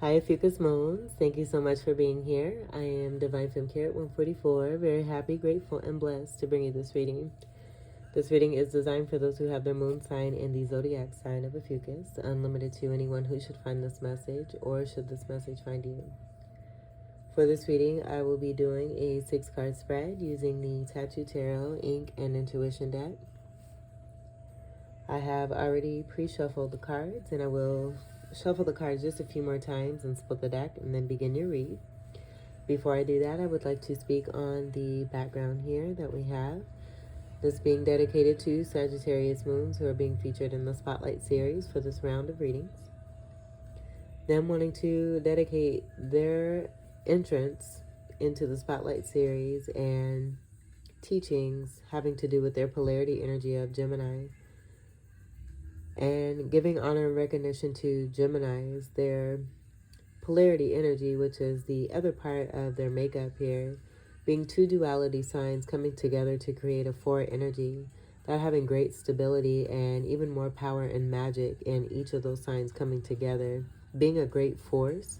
Hi, Ophiuchus Moons. Thank you so much for being here. I am Divine Femme Carrot 144. Very happy, grateful, and blessed to bring you this reading. This reading is designed for those who have their moon sign in the zodiac sign of Ophiuchus, unlimited to anyone who should find this message or should this message find you. For this reading, I will be doing a 6-card spread using the Tattoo Tarot, Ink, and Intuition deck. I have already pre-shuffled the cards, and I will shuffle the cards just a few more times and split the deck and then begin your read. Before I do that, I would like to speak on the background here that we have. This being dedicated to Sagittarius Moons who are being featured in the Spotlight series for this round of readings. Them wanting to dedicate their entrance into the Spotlight series and teachings having to do with their polarity energy of Gemini, and giving honor and recognition to Geminis, their polarity energy, which is the other part of their makeup here, being two duality signs coming together to create a 4 energy, that having great stability and even more power and magic in each of those signs coming together, being a great force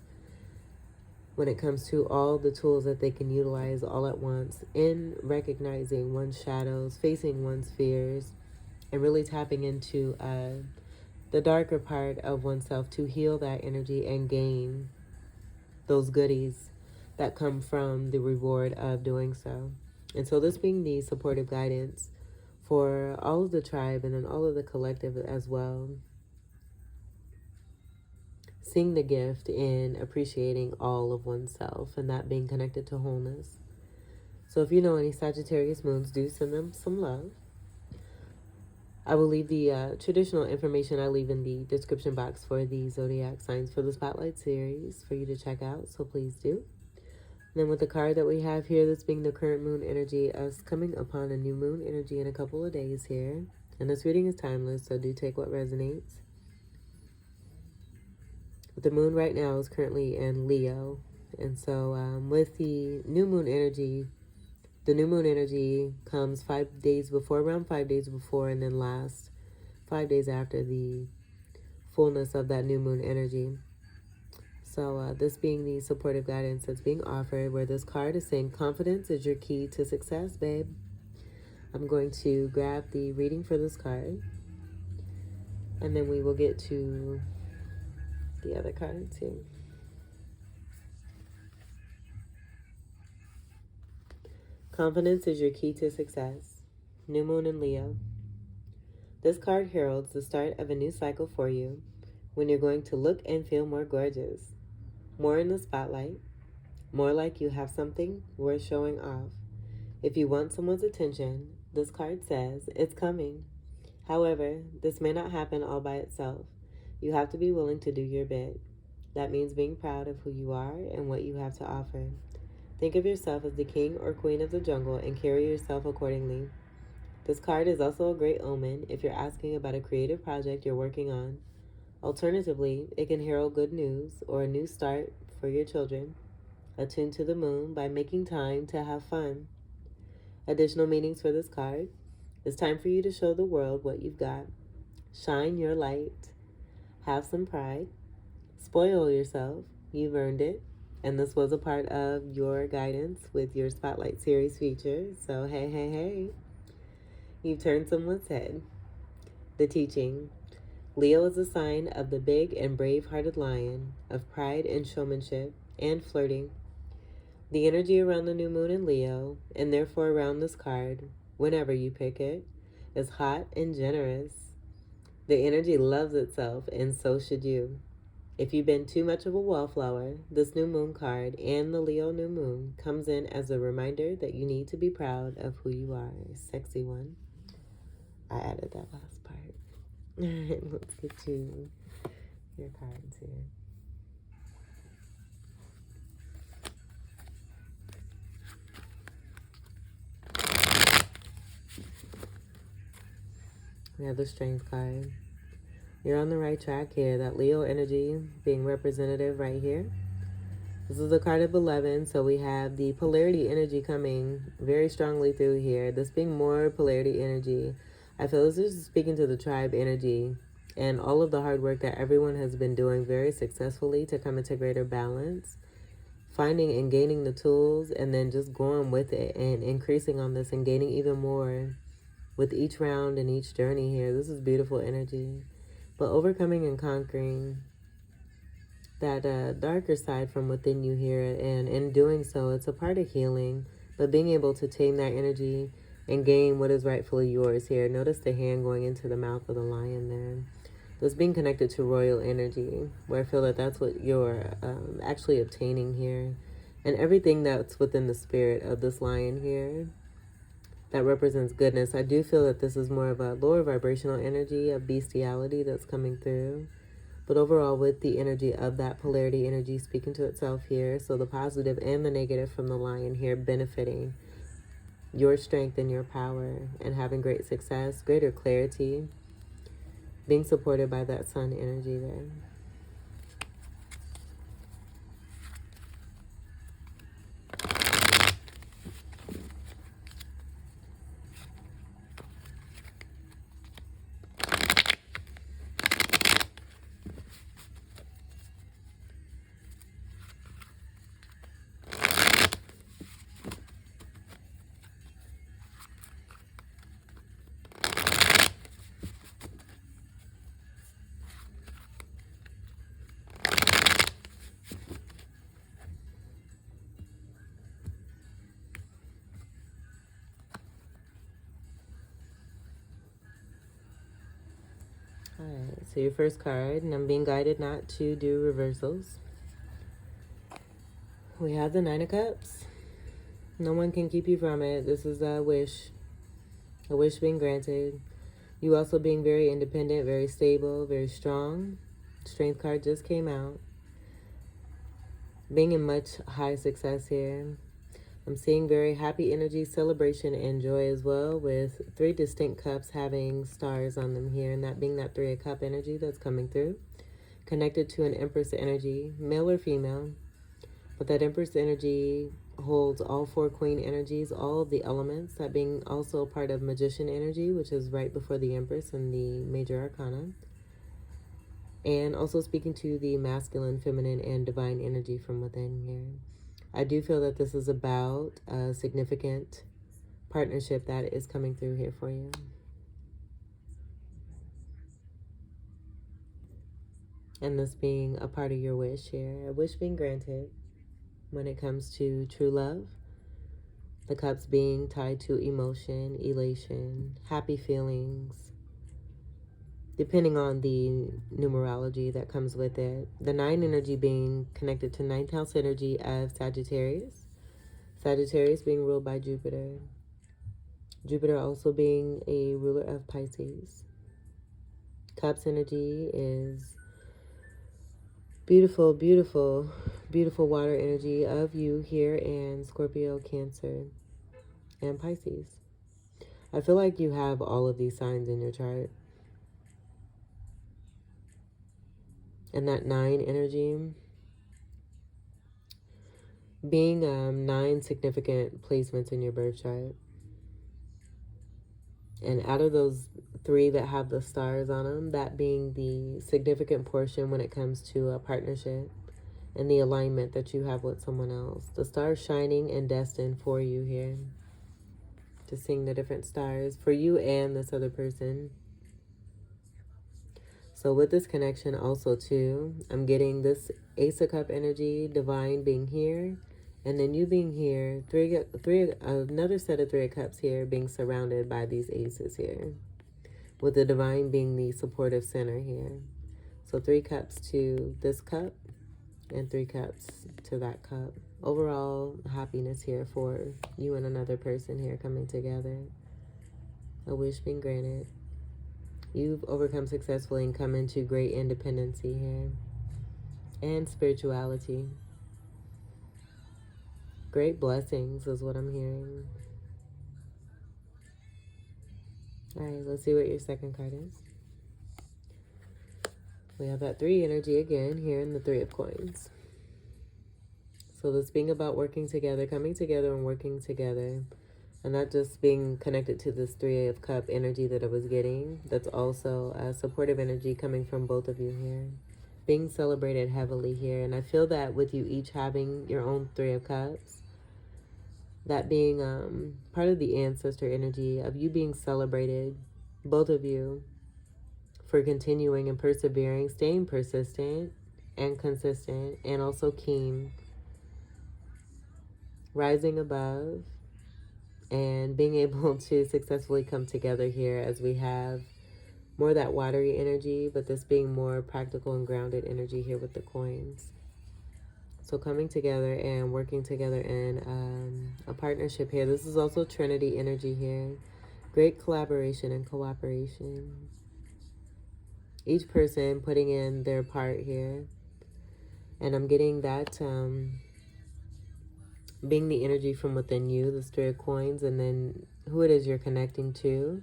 when it comes to all the tools that they can utilize all at once in recognizing one's shadows, facing one's fears, and really tapping into the darker part of oneself to heal that energy and gain those goodies that come from the reward of doing so. And so this being the supportive guidance for all of the tribe and then all of the collective as well. Seeing the gift in appreciating all of oneself and that being connected to wholeness. So if you know any Sagittarius moons, do send them some love. I will leave the traditional information I leave in the description box for the zodiac signs for the Spotlight series for you to check out, so please do. And then with the card that we have here, this being the current moon energy, us coming upon a new moon energy in a couple of days here. And this reading is timeless, so do take what resonates. But the moon right now is currently in Leo. And so with the new moon energy, the new moon energy comes 5 days before, around 5 days before, and then lasts 5 days after the fullness of that new moon energy. So this being the supportive guidance that's being offered, where this card is saying confidence is your key to success, babe. I'm going to grab the reading for this card, and then we will get to the other card too. Confidence is your key to success. New moon in Leo. This card heralds the start of a new cycle for you when you're going to look and feel more gorgeous, more in the spotlight, more like you have something worth showing off. If you want someone's attention, this card says it's coming. However, this may not happen all by itself. You have to be willing to do your bit. That means being proud of who you are and what you have to offer. Think of yourself as the king or queen of the jungle and carry yourself accordingly. This card is also a great omen if you're asking about a creative project you're working on. Alternatively, it can herald good news or a new start for your children. Attune to the moon by making time to have fun. Additional meanings for this card. It's time for you to show the world what you've got. Shine your light. Have some pride. Spoil yourself. You've earned it. And this was a part of your guidance with your Spotlight series feature. So hey, hey, hey. You've turned someone's head. The teaching. Leo is a sign of the big and brave-hearted lion, of pride and showmanship, and flirting. The energy around the new moon in Leo, and therefore around this card, whenever you pick it, is hot and generous. The energy loves itself, and so should you. If you've been too much of a wallflower, this new moon card and the Leo new moon comes in as a reminder that you need to be proud of who you are. Sexy one. I added that last part. All right, let's get to your cards here. We have the Strength card. You're on the right track here. That Leo energy being representative right here. This is the card of 11, so we have the polarity energy coming very strongly through here. This being more polarity energy. I feel this is speaking to the tribe energy and all of the hard work that everyone has been doing very successfully to come into greater balance, finding and gaining the tools, and then just going with it and increasing on this and gaining even more with each round and each journey here. This is beautiful energy. But overcoming and conquering that darker side from within you here, and in doing so, it's a part of healing, but being able to tame that energy and gain what is rightfully yours here. Notice the hand going into the mouth of the lion there. This being connected to royal energy, where I feel that that's what you're actually obtaining here, and everything that's within the spirit of this lion here that represents goodness. I do feel that this is more of a lower vibrational energy of bestiality that's coming through. But overall, with the energy of that polarity energy speaking to itself here, so the positive and the negative from the lion here benefiting your strength and your power and having great success, greater clarity, being supported by that sun energy there. Alright, so your first card, and I'm being guided not to do reversals. We have the Nine of Cups. No one can keep you from it. This is a wish being granted. You also being very independent, very stable, very strong. Strength card just came out. Being in much high success here. I'm seeing very happy energy, celebration, and joy as well, with 3 distinct cups having stars on them here, and that being that 3 of cup energy that's coming through. Connected to an Empress energy, male or female. But that Empress energy holds all 4 Queen energies, all of the elements, that being also part of Magician energy, which is right before the Empress in the Major Arcana. And also speaking to the masculine, feminine, and divine energy from within here. I do feel that this is about a significant partnership that is coming through here for you. And this being a part of your wish here, a wish being granted when it comes to true love. The cups being tied to emotion, elation, happy feelings, depending on the numerology that comes with it. The 9 energy being connected to 9th house energy of Sagittarius. Sagittarius being ruled by Jupiter. Jupiter also being a ruler of Pisces. Cups energy is beautiful, beautiful, beautiful water energy of you here in Scorpio, Cancer, and Pisces. I feel like you have all of these signs in your chart. And that 9 energy being 9 significant placements in your birth chart. And out of those 3 that have the stars on them, that being the significant portion when it comes to a partnership and the alignment that you have with someone else. The stars shining and destined for you here. Just seeing the different stars for you and this other person. So with this connection also too, I'm getting this Ace of Cup energy, divine being here, and then you being here, another set of 3 of Cups here being surrounded by these aces here, with the divine being the supportive center here. So 3 cups to this cup and 3 cups to that cup. Overall happiness here for you and another person here coming together. A wish being granted. You've overcome successfully and come into great independency here. And spirituality. Great blessings is what I'm hearing. Alright, let's see what your second card is. We have that 3 energy again here in the 3 of coins. So this being about working together, coming together and working together. And that just being connected to this Three of Cup energy that I was getting. That's also a supportive energy coming from both of you here. Being celebrated heavily here. And I feel that with you each having your own Three of Cups, that being part of the ancestor energy of you being celebrated, both of you, for continuing and persevering, staying persistent and consistent, and also keen, rising above, and being able to successfully come together here as we have more that watery energy, but this being more practical and grounded energy here with the coins. So coming together and working together in a partnership here. This is also Trinity energy here. Great collaboration and cooperation. Each person putting in their part here. And I'm getting that being the energy from within you, the Three of Coins, and then who it is you're connecting to.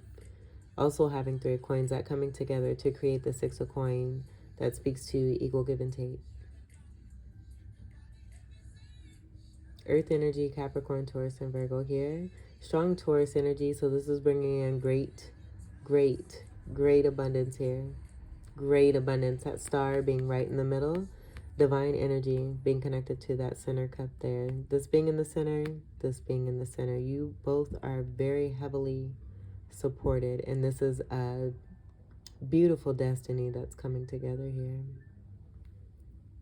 Also having Three of Coins, that coming together to create the Six of Coin that speaks to equal give and take. Earth energy, Capricorn, Taurus, and Virgo here. Strong Taurus energy, so this is bringing in great abundance here. Great abundance. That star being right in the middle. Divine energy being connected to that center cup there. This being in the center, this being in the center. You both are very heavily supported, and this is a beautiful destiny that's coming together here.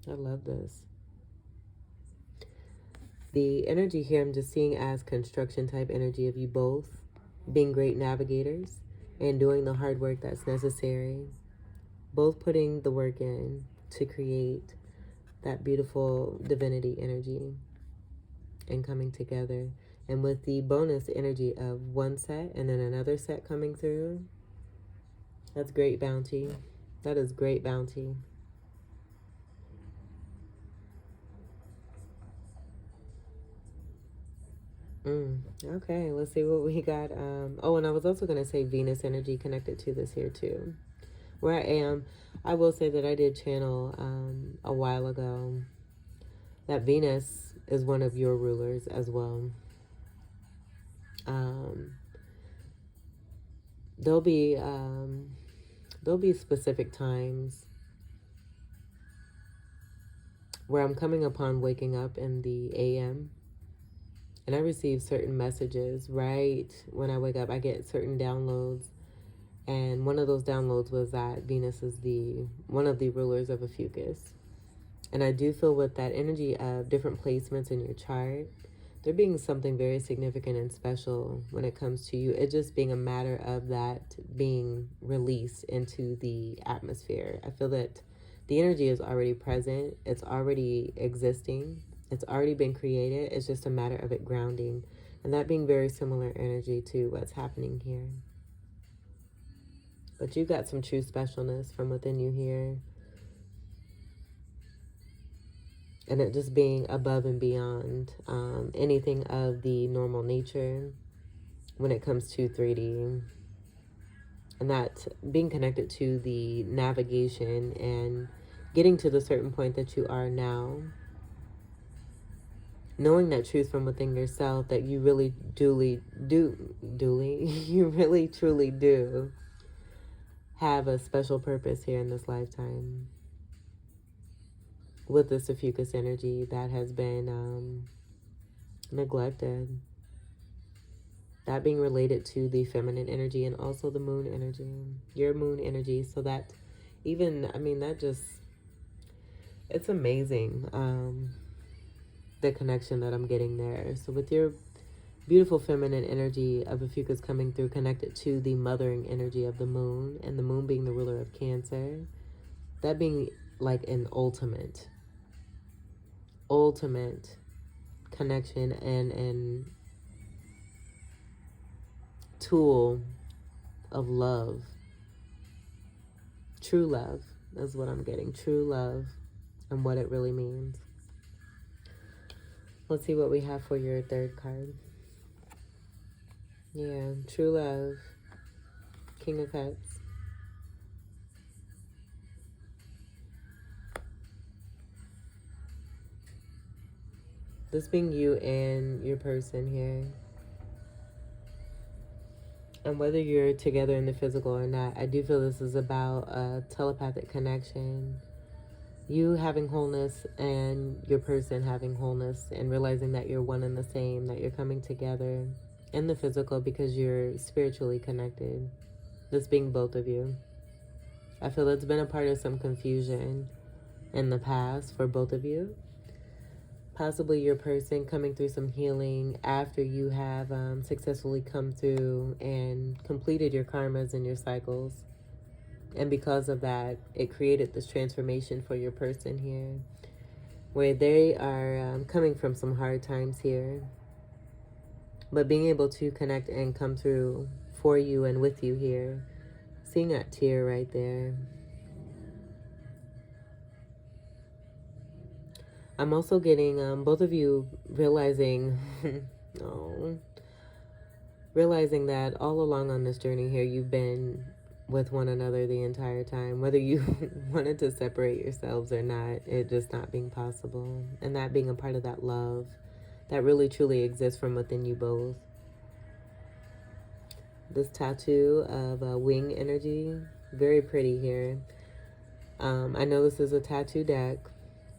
I love this. The energy here I'm just seeing as construction type energy of you both being great navigators and doing the hard work that's necessary. Both putting the work in to create that beautiful divinity energy and coming together. And with the bonus energy of one set and then another set coming through, that's great bounty. That is great bounty. Okay, let's see what we got. Oh, and I was also going to say Venus energy connected to this here too. Where I am, I will say that I did channel a while ago that Venus is one of your rulers as well. There'll be specific times where I'm coming upon waking up in the AM, and I receive certain messages right when I wake up. I get certain downloads, and one of those downloads was that Venus is one of the rulers of Ophiuchus. And I do feel with that energy of different placements in your chart, there being something very significant and special when it comes to you. It just being a matter of that being released into the atmosphere. I feel that the energy is already present. It's already existing. It's already been created. It's just a matter of it grounding. And that being very similar energy to what's happening here. But you got some true specialness from within you here. And it just being above and beyond anything of the normal nature when it comes to 3D. And that being connected to the navigation and getting to the certain point that you are now. Knowing that truth from within yourself that you really you really truly do have a special purpose here in this lifetime. With this Ophiuchus energy that has been neglected. That being related to the feminine energy and also the moon energy, your moon energy. So that even, I mean, that just, it's amazing, the connection that I'm getting there. So with your beautiful feminine energy of Ophiuchus coming through, connected to the mothering energy of the moon, and the moon being the ruler of Cancer, that being like an ultimate connection and tool of love. True love is what I'm getting. True love and what it really means. Let's see what we have for your third card. Yeah, true love. King of Cups. This being you and your person here. And whether you're together in the physical or not, I do feel this is about a telepathic connection. You having wholeness and your person having wholeness, and realizing that you're one and the same, that you're coming together in the physical because you're spiritually connected. This being both of you. I feel it's been a part of some confusion in the past for both of you. Possibly your person coming through some healing after you have successfully come through and completed your karmas and your cycles. And because of that, it created this transformation for your person here, where they are coming from some hard times here, but being able to connect and come through for you and with you here. Seeing that tear right there. I'm also getting both of you realizing, oh, realizing that all along on this journey here, you've been with one another the entire time, whether you wanted to separate yourselves or not, it just not being possible. And that being a part of that love that really truly exists from within you both. This tattoo of wing energy, very pretty here. I know this is a tattoo deck,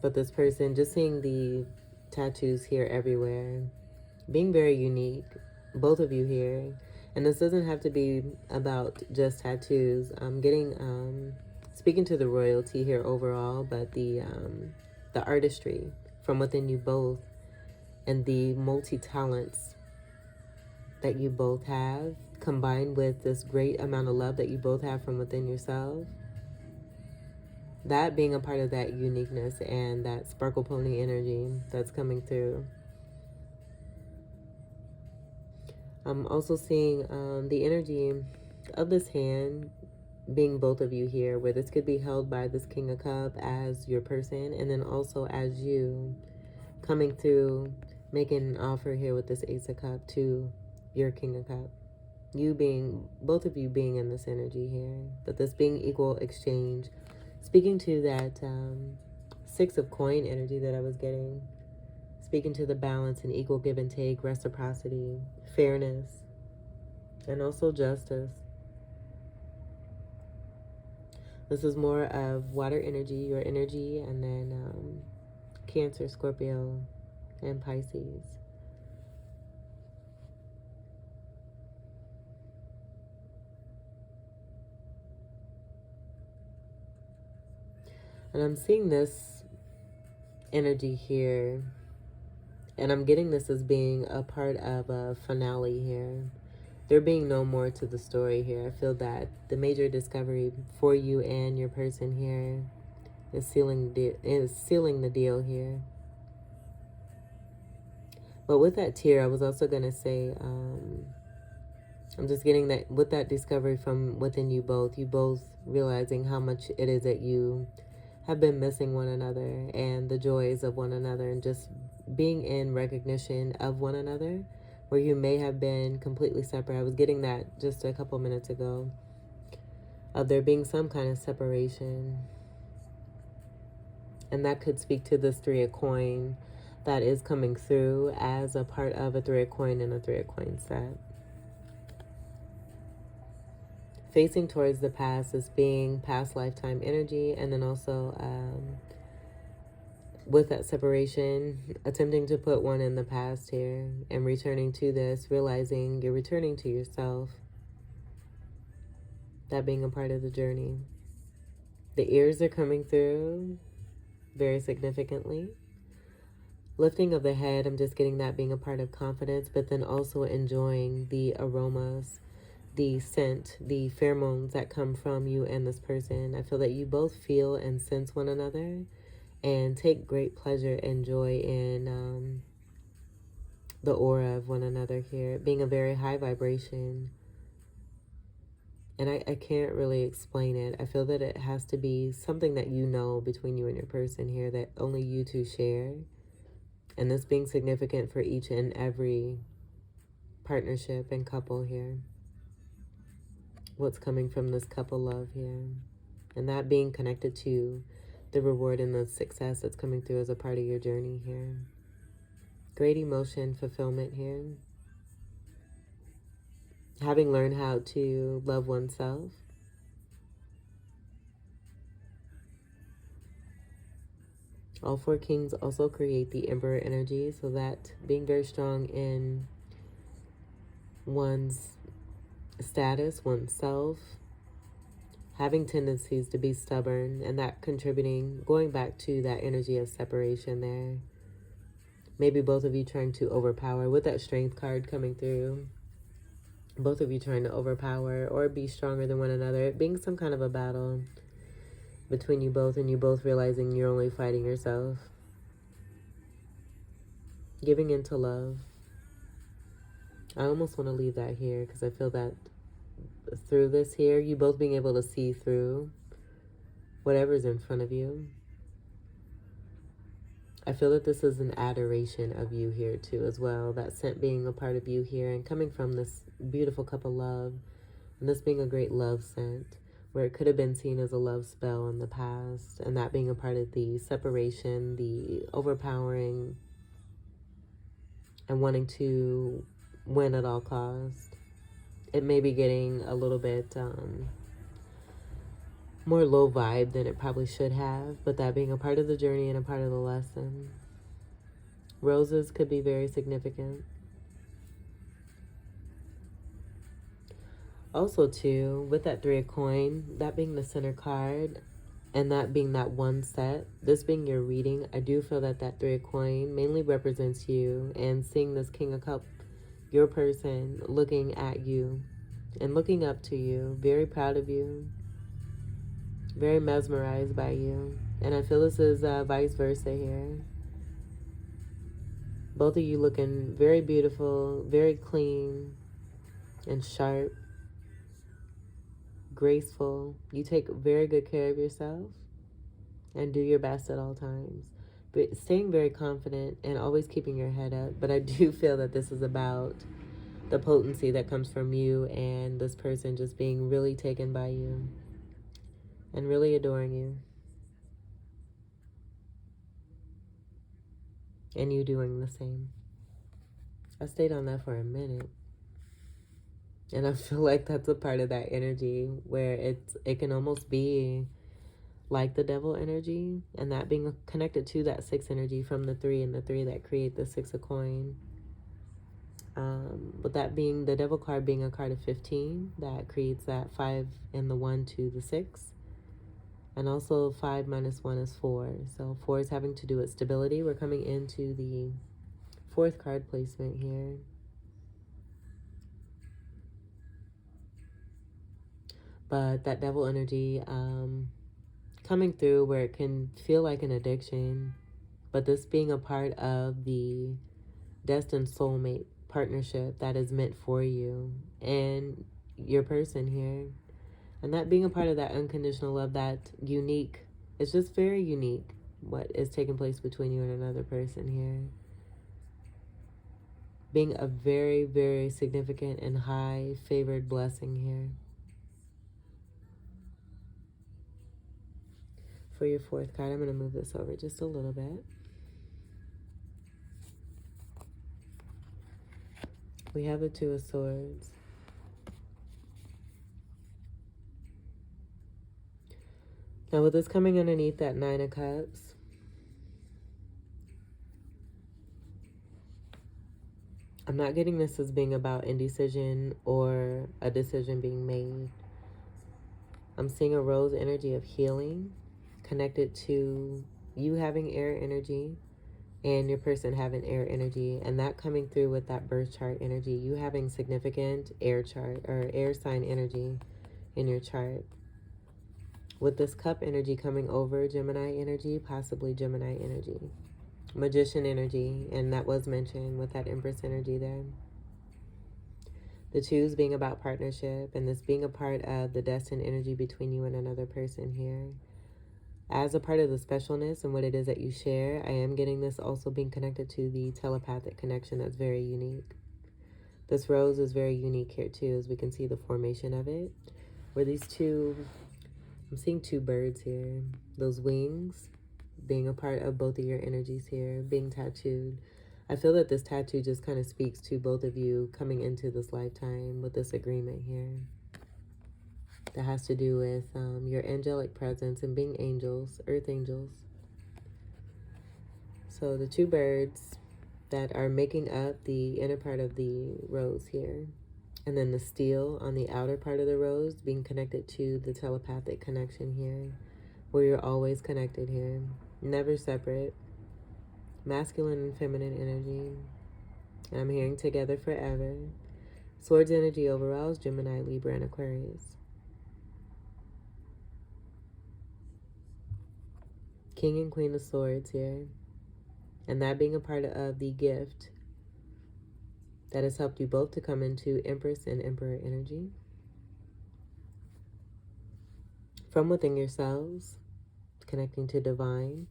but this person, just seeing the tattoos here everywhere, being very unique, both of you here. And this doesn't have to be about just tattoos. I'm getting, speaking to the royalty here overall, but the artistry from within you both and the multi-talents that you both have, combined with this great amount of love that you both have from within yourself. That being a part of that uniqueness and that sparkle pony energy that's coming through. I'm also seeing the energy of this hand being both of you here, where this could be held by this King of Cups as your person, and then also as you coming through, making an offer here with this Ace of Cups to your King of Cups. You being, both of you being in this energy here, but this being equal exchange. Speaking to that Six of Coin energy that I was getting. Speaking to the balance and equal give and take, reciprocity, fairness, and also justice. This is more of water energy, your energy, and then Cancer, Scorpio, and Pisces. And I'm seeing this energy here, and I'm getting this as being a part of a finale here. There being no more to the story here. I feel that the major discovery for you and your person here is sealing the deal here. But with that tear, I was also going to say, I'm just getting that with that discovery from within you both realizing how much it is that you have been missing one another and the joys of one another, and just being in recognition of one another where you may have been completely separate. I was getting that just a couple minutes ago, of there being some kind of separation. And that could speak to this Three of Coin that is coming through as a part of a Three of Coin and a Three of Coin set. Facing towards the past as being past lifetime energy, and then also with that separation, attempting to put one in the past here and returning to this, realizing you're returning to yourself. That being a part of the journey. The ears are coming through very significantly. Lifting of the head, I'm just getting that being a part of confidence, but then also enjoying the aromas, the scent, the pheromones that come from you and this person. I feel that you both feel and sense one another and take great pleasure and joy in the aura of one another here, being a very high vibration. And I can't really explain it. I feel that it has to be something that you know between you and your person here that only you two share. And this being significant for each and every partnership and couple here. What's coming from this couple love here. And that being connected to the reward and the success that's coming through as a part of your journey here. Great emotion fulfillment here. having learned how to love oneself. All four kings also create the Emperor energy, so that being very strong in one's status, oneself, having tendencies to be stubborn, and that contributing, going back to that energy of separation there. Maybe both of you trying to overpower with that strength card coming through. Both of you trying to overpower or be stronger than one another. It being some kind of a battle between you both, and you both realizing you're only fighting yourself. Giving into love. I almost want to leave that here because I feel that through this here, you both being able to see through whatever's in front of you. I feel that this is an adoration of you here too as well. That scent being a part of you here and coming from this beautiful cup of love. And this being a great love scent, where it could have been seen as a love spell in the past. And that being a part of the separation, the overpowering, and wanting to win at all costs. It may be getting a little bit more low vibe than it probably should have, but that being a part of the journey and a part of the lesson. Roses could be very significant. Also too, with that 3 of coin, that being the center card, and that being that one set, this being your reading, I do feel that that 3 of coin mainly represents you, and seeing this King of Cup, your person looking at you and looking up to you, very proud of you, very mesmerized by you. And I feel this is vice versa here. Both of you looking very beautiful, very clean and sharp, graceful. You take very good care of yourself and do your best at all times. But staying very confident and always keeping your head up. But I do feel that this is about the potency that comes from you and this person just being really taken by you and really adoring you. And you doing the same. I stayed on that for a minute. And I feel like that's a part of that energy where it can almost be like the devil energy, and that being connected to that 6 energy from the 3 and the 3 that create the 6 of coin. But that being the devil card being a card of 15 that creates that 5 and the 1 to the 6. And also 5 minus 1 is 4. So 4 is having to do with stability. We're coming into the 4th card placement here. But that devil energy coming through where it can feel like an addiction. But this being a part of the destined soulmate partnership that is meant for you and your person here. And that being a part of that unconditional love, that unique, it's just very unique what is taking place between you and another person here. Being a very, very significant and high favored blessing here. For your 4th card, I'm going to move this over just a little bit. We have the 2 of Swords. Now with this coming underneath that 9 of Cups, I'm not getting this as being about indecision or a decision being made. I'm seeing a rose energy of healing connected to you having air energy and your person having air energy, and that coming through with that birth chart energy, you having significant air chart or air sign energy in your chart. With this cup energy coming over, Gemini energy, possibly Gemini energy. Magician energy, and that was mentioned with that Empress energy there. The 2s being about partnership, and this being a part of the destined energy between you and another person here. As a part of the specialness and what it is that you share, I am getting this also being connected to the telepathic connection that's very unique. This rose is very unique here too, as we can see the formation of it. Where these 2, I'm seeing 2 birds here. Those wings being a part of both of your energies here, being tattooed. I feel that this tattoo just kind of speaks to both of you coming into this lifetime with this agreement here. That has to do with your angelic presence and being angels, earth angels. So the two birds that are making up the inner part of the rose here. And then the steel on the outer part of the rose being connected to the telepathic connection here, where you're always connected here, never separate. Masculine and feminine energy. And I'm hearing together forever. Swords energy overall is Gemini, Libra, and Aquarius. King and Queen of Swords here. And that being a part of the gift that has helped you both to come into Empress and Emperor energy. From within yourselves, connecting to divine.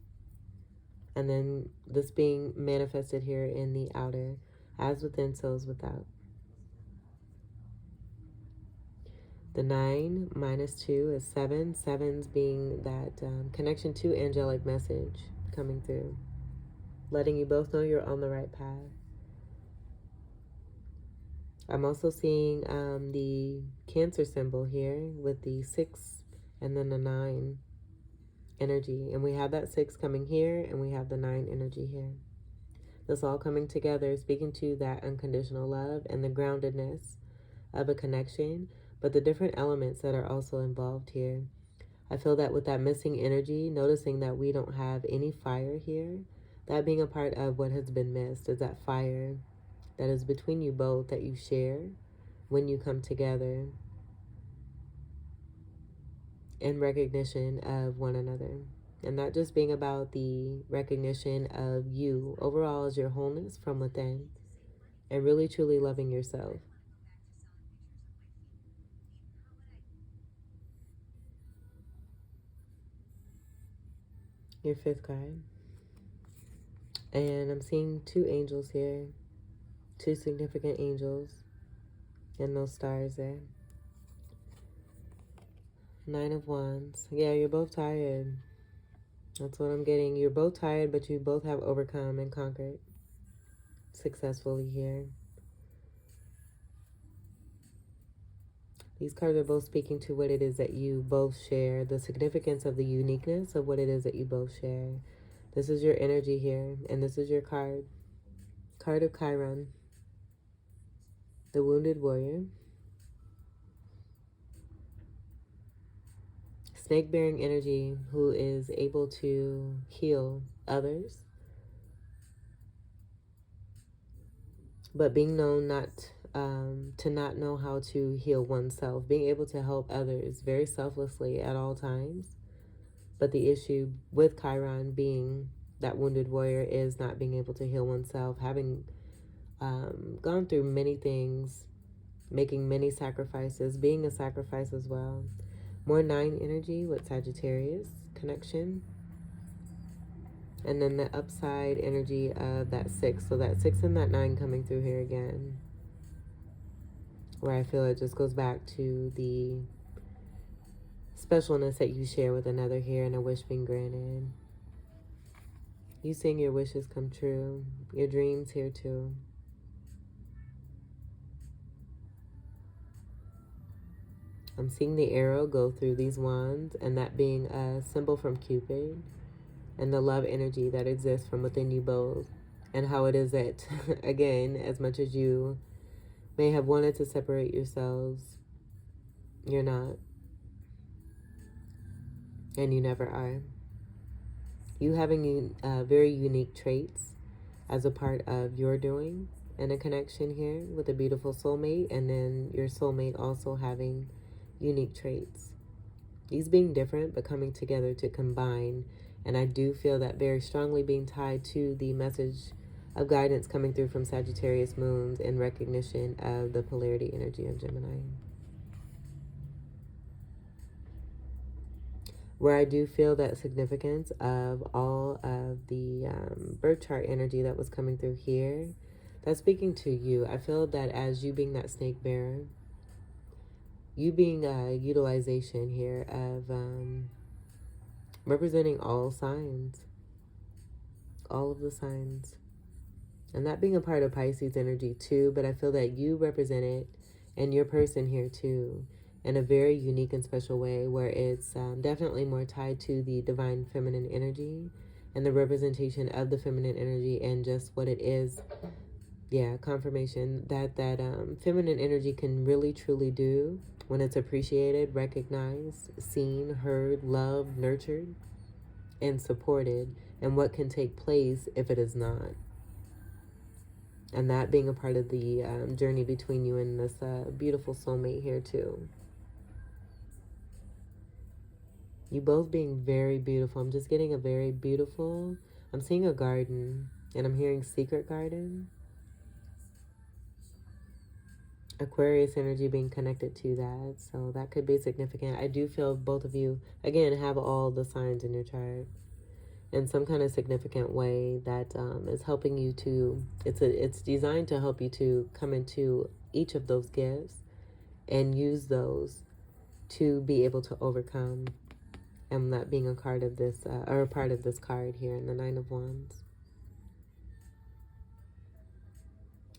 And then this being manifested here in the outer, as within, so is without. The 9 minus 2 is 7. 7's being that connection to angelic message coming through. Letting you both know you're on the right path. I'm also seeing the Cancer symbol here with the 6 and then the 9 energy. And we have that 6 coming here and we have the 9 energy here. This all coming together, speaking to that unconditional love and the groundedness of a connection, but the different elements that are also involved here. I feel that with that missing energy, noticing that we don't have any fire here, that being a part of what has been missed is that fire that is between you both that you share when you come together in recognition of one another. And not just being about the recognition of you overall as your wholeness from within and really truly loving yourself. Your 5th card. And I'm seeing 2 angels here. 2 significant angels. And those stars there. 9 of Wands. Yeah, you're both tired. That's what I'm getting. You're both tired, but you both have overcome and conquered successfully here. These cards are both speaking to what it is that you both share, the significance of the uniqueness of what it is that you both share. This is your energy here, and this is your card. Card of Chiron, the Wounded Warrior. Snake-bearing energy who is able to heal others, but being known to not know how to heal oneself, being able to help others very selflessly at all times. But the issue with Chiron being that wounded warrior is not being able to heal oneself, having gone through many things, making many sacrifices, being a sacrifice as well. More 9 energy with Sagittarius connection. And then the upside energy of that 6. So that 6 and that 9 coming through here again. Where I feel it just goes back to the specialness that you share with another here and a wish being granted. You seeing your wishes come true. Your dreams here too. I'm seeing the arrow go through these wands, and that being a symbol from Cupid, and the love energy that exists from within you both, and how it is that, again, as much as you may have wanted to separate yourselves, you're not, and you never are. You having very unique traits as a part of your doing, and a connection here with a beautiful soulmate, and then your soulmate also having unique traits. These being different, but coming together to combine. And I do feel that very strongly being tied to the message of guidance coming through from Sagittarius Moons in recognition of the polarity energy of Gemini. Where I do feel that significance of all of the birth chart energy that was coming through here, that's speaking to you. I feel that as you being that snake bearer, you being a utilization here of representing all signs, all of the signs. And that being a part of Pisces energy too, but I feel that you represent it and your person here too in a very unique and special way, where it's definitely more tied to the divine feminine energy and the representation of the feminine energy and just what it is. Yeah, confirmation that feminine energy can really truly do when it's appreciated, recognized, seen, heard, loved, nurtured, and supported, and what can take place if it is not. And that being a part of the journey between you and this beautiful soulmate here too. You both being very beautiful. I'm just getting a very beautiful, I'm seeing a garden, and I'm hearing secret garden. Aquarius energy being connected to that. So that could be significant. I do feel both of you, again, have all the signs in your chart in some kind of significant way that is helping you to, it's designed to help you to come into each of those gifts and use those to be able to overcome. And that being a card of this, or a part of this card here in the Nine of Wands.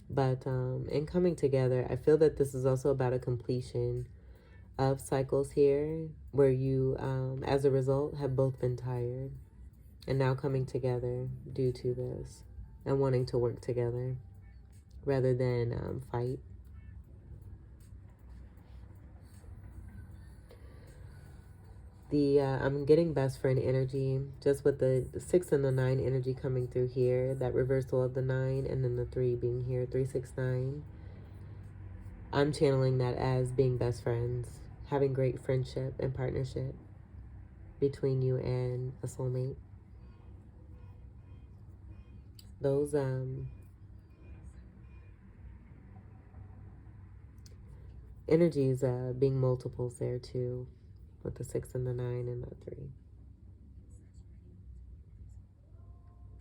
But in coming together, I feel that this is also about a completion of cycles here where you, as a result, have both been tired and now coming together due to this and wanting to work together rather than fight. I'm getting best friend energy just with the 6 and the 9 energy coming through here, that reversal of the 9 and then the 3 being here, 3, 6, 9. I'm channeling that as being best friends, having great friendship and partnership between you and a soulmate. Those energies being multiples there too, with the 6 and the 9 and the 3.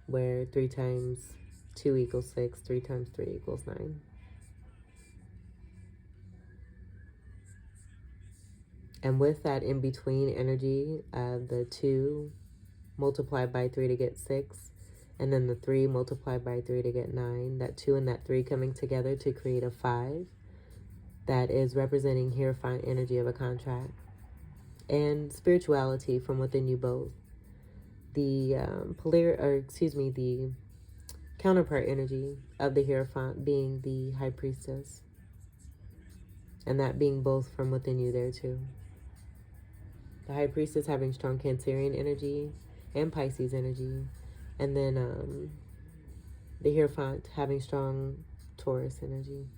Where 3 times 2 equals 6, 3 times 3 equals 9. And with that in between energy, the 2 multiplied by 3 to get 6, and then the 3 multiplied by 3 to get 9, that 2 and that 3 coming together to create a 5, that is representing hierophant energy of a contract. And spirituality from within you both. The the counterpart energy of the hierophant being the high priestess. And that being both from within you there too. The high priestess having strong Cancerian energy and Pisces energy. And then the hierophant having strong Taurus energy.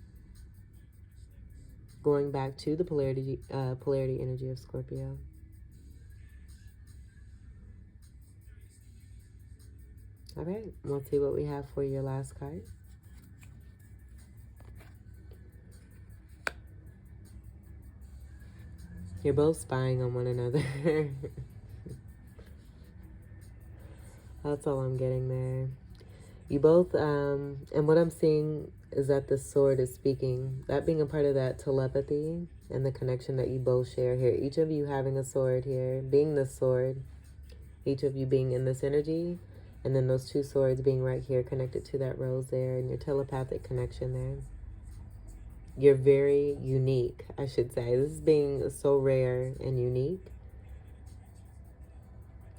Going back to the polarity energy of Scorpio. All right, let's see what we have for your last card. You're both spying on one another. That's all I'm getting there. You both, and what I'm seeing is that the sword is speaking. That being a part of that telepathy and the connection that you both share here. Each of you having a sword here, being the sword. Each of you being in this energy. And then those 2 swords being right here connected to that rose there and your telepathic connection there. You're very unique, I should say. This is being so rare and unique.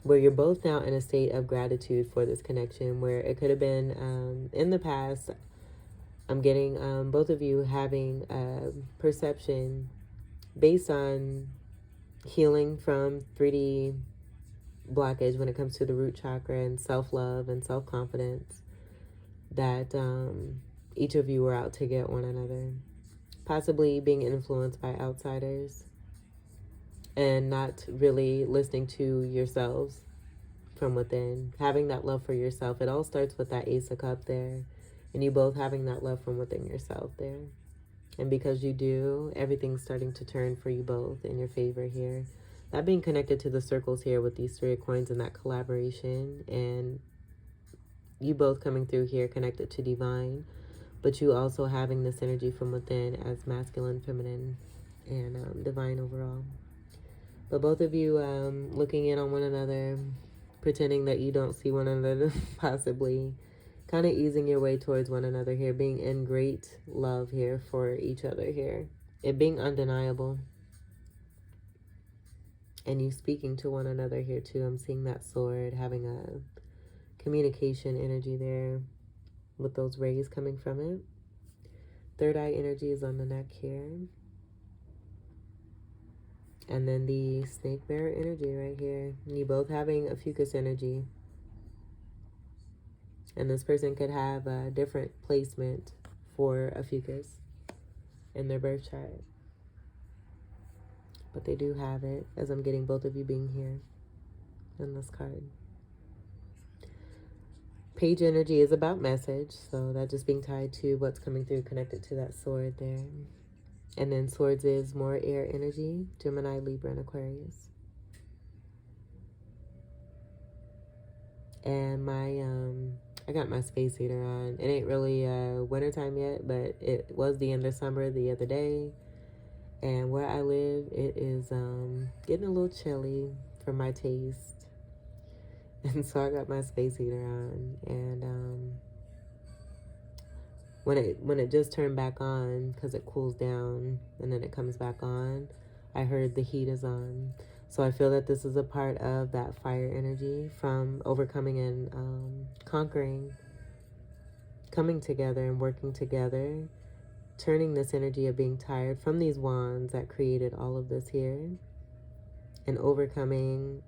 Where you're both now in a state of gratitude for this connection, where it could have been in the past. I'm getting both of you having perception based on healing from 3D blockage when it comes to the root chakra and self-love and self-confidence, that each of you were out to get one another, possibly being influenced by outsiders and not really listening to yourselves from within, having that love for yourself. It all starts with that Ace of Cups there, and you both having that love from within yourself there. And because you do, everything's starting to turn for you both in your favor here. That being connected to the circles here with these 3 of coins and that collaboration, and you both coming through here connected to divine, but you also having this energy from within as masculine, feminine, and divine overall. But both of you looking in on one another, pretending that you don't see one another, possibly kind of easing your way towards one another here, being in great love here for each other here. It being undeniable. And you speaking to one another here too. I'm seeing that sword, having a communication energy there with those rays coming from it. Third eye energy is on the neck here. And then the snake bearer energy right here. And you both having Ophiuchus energy. And this person could have a different placement for Ophiuchus in their birth chart. But they do have it, as I'm getting both of you being here in this card. Page energy is about message, so that just being tied to what's coming through, connected to that sword there. And then swords is more air energy, Gemini, Libra, and Aquarius. And I got my space heater on. It ain't really wintertime yet, but it was the end of summer the other day. And where I live, it is getting a little chilly for my taste. And so I got my space heater on. And when it just turned back on, because it cools down and then it comes back on, I heard the heat is on. So I feel that this is a part of that fire energy from overcoming and conquering, coming together and working together, turning this energy of being tired from these wands that created all of this here, and overcoming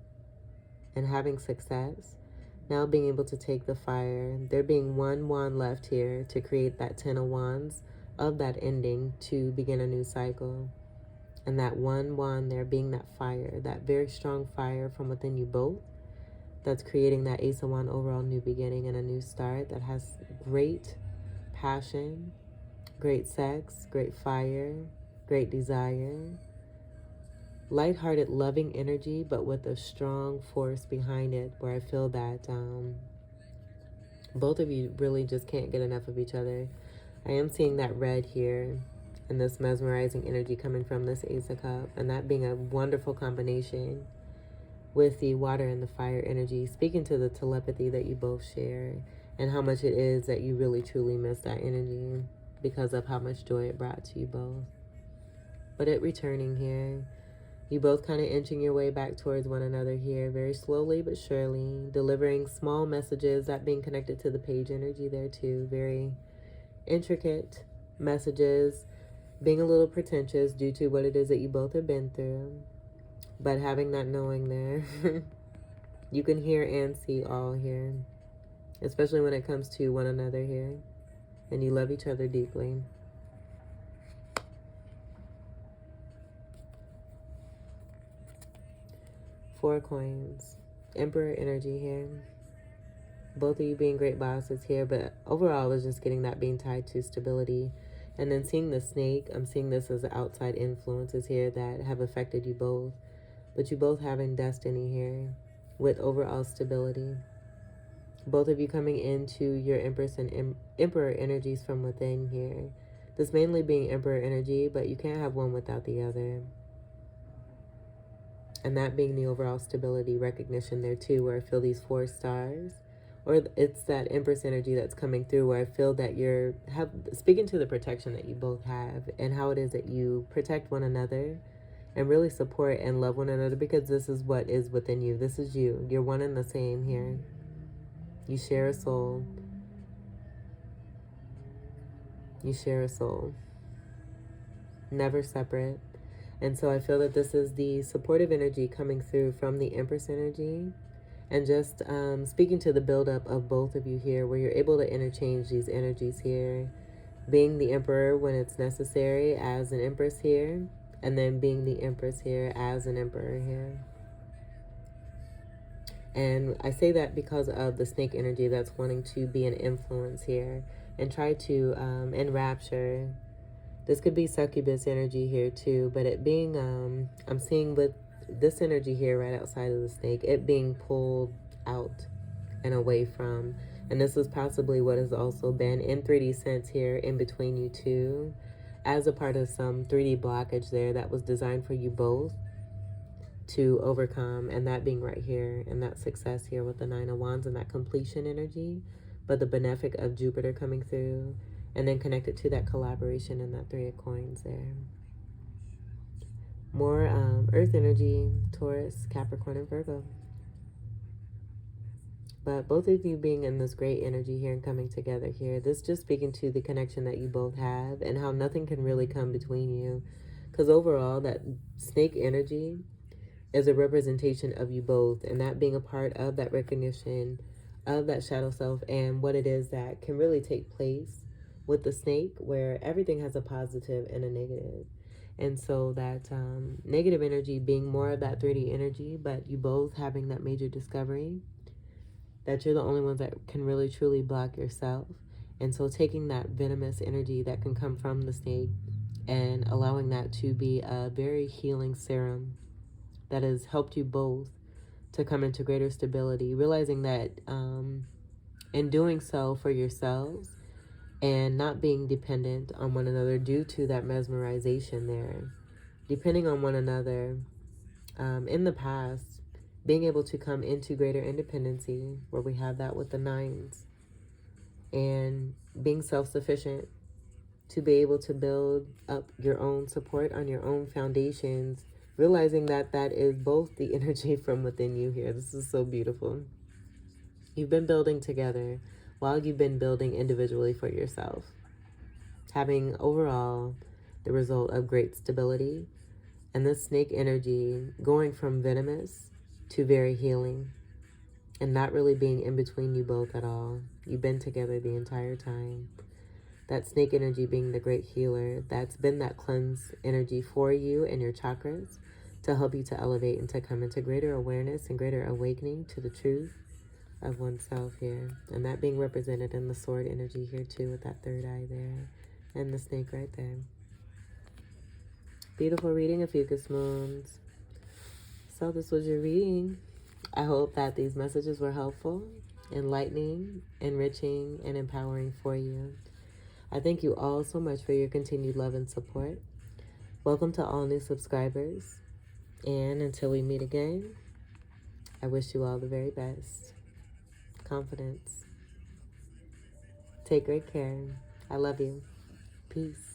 and having success. Now being able to take the fire, there being one wand left here to create that 10 of wands of that ending to begin a new cycle. And that one wand there being that fire, that very strong fire from within you both, that's creating that Ace of Wands overall new beginning and a new start that has great passion, great sex, great fire, great desire, lighthearted, loving energy, but with a strong force behind it, where I feel that both of you really just can't get enough of each other. I am seeing that red here and this mesmerizing energy coming from this Ace of Cups, and that being a wonderful combination with the water and the fire energy, speaking to the telepathy that you both share and how much it is that you really truly miss that energy because of how much joy it brought to you both. But it returning here, you both kind of inching your way back towards one another here, very slowly but surely, delivering small messages, that being connected to the page energy there too, very intricate messages, being a little pretentious due to what it is that you both have been through, but having that knowing there. You can hear and see all here, especially when it comes to one another here, and you love each other deeply. Four coins, Emperor energy here. Both of you being great bosses here, but overall I was just getting that being tied to stability. And then seeing the snake, I'm seeing this as outside influences here that have affected you both. But you both having destiny here with overall stability. Both of you coming into your Empress and Emperor energies from within here. This mainly being Emperor energy, but you can't have one without the other. And that being the overall stability recognition there too, where I feel these 4 stars. Or it's that Empress energy that's coming through, where I feel that you're speaking to the protection that you both have and how it is that you protect one another and really support and love one another, because this is what is within you. This is you. You're one and the same here. You share a soul. You share a soul. Never separate. And so I feel that this is the supportive energy coming through from the Empress energy, and just speaking to the buildup of both of you here, where you're able to interchange these energies here, being the Emperor when it's necessary as an Empress here, and then being the Empress here as an Emperor here. And I say that because of the snake energy that's wanting to be an influence here and try to enrapture. This could be succubus energy here too, but it being, I'm seeing with this energy here right outside of the snake, it being pulled out and away from. And this is possibly what has also been in 3D sense here in between you two, as a part of some 3D blockage there that was designed for you both to overcome. And that being right here, and that success here with the 9 of Wands and that completion energy, but the benefic of Jupiter coming through, and then connected to that collaboration and that Three of Coins there. More earth energy, Taurus, Capricorn, and Virgo. But both of you being in this great energy here and coming together here, this just speaking to the connection that you both have and how nothing can really come between you. Because overall, that snake energy is a representation of you both, and that being a part of that recognition of that shadow self and what it is that can really take place with the snake, where everything has a positive and a negative. And so that negative energy being more of that 3D energy, but you both having that major discovery that you're the only ones that can really truly block yourself. And so taking that venomous energy that can come from the snake and allowing that to be a very healing serum that has helped you both to come into greater stability, realizing that in doing so for yourselves and not being dependent on one another due to that mesmerization there, depending on one another in the past, being able to come into greater independency, where we have that with the nines, and being self-sufficient to be able to build up your own support on your own foundations, realizing that that is both the energy from within you here. This is so beautiful. You've been building together while you've been building individually for yourself, having overall the result of great stability, and this snake energy going from venomous to very healing, and not really being in between you both at all. You've been together the entire time. That snake energy being the great healer, that's been that cleanse energy for you and your chakras to help you to elevate and to come into greater awareness and greater awakening to the truth of oneself here. And that being represented in the sword energy here too, with that third eye there and the snake right there. Beautiful reading, Ophiuchus Moons. So this was your reading. I hope that these messages were helpful, enlightening, enriching, and empowering for you. I thank you all so much for your continued love and support. Welcome to all new subscribers. And until we meet again, I wish you all the very best. Confidence. Take great care. I love you. Peace.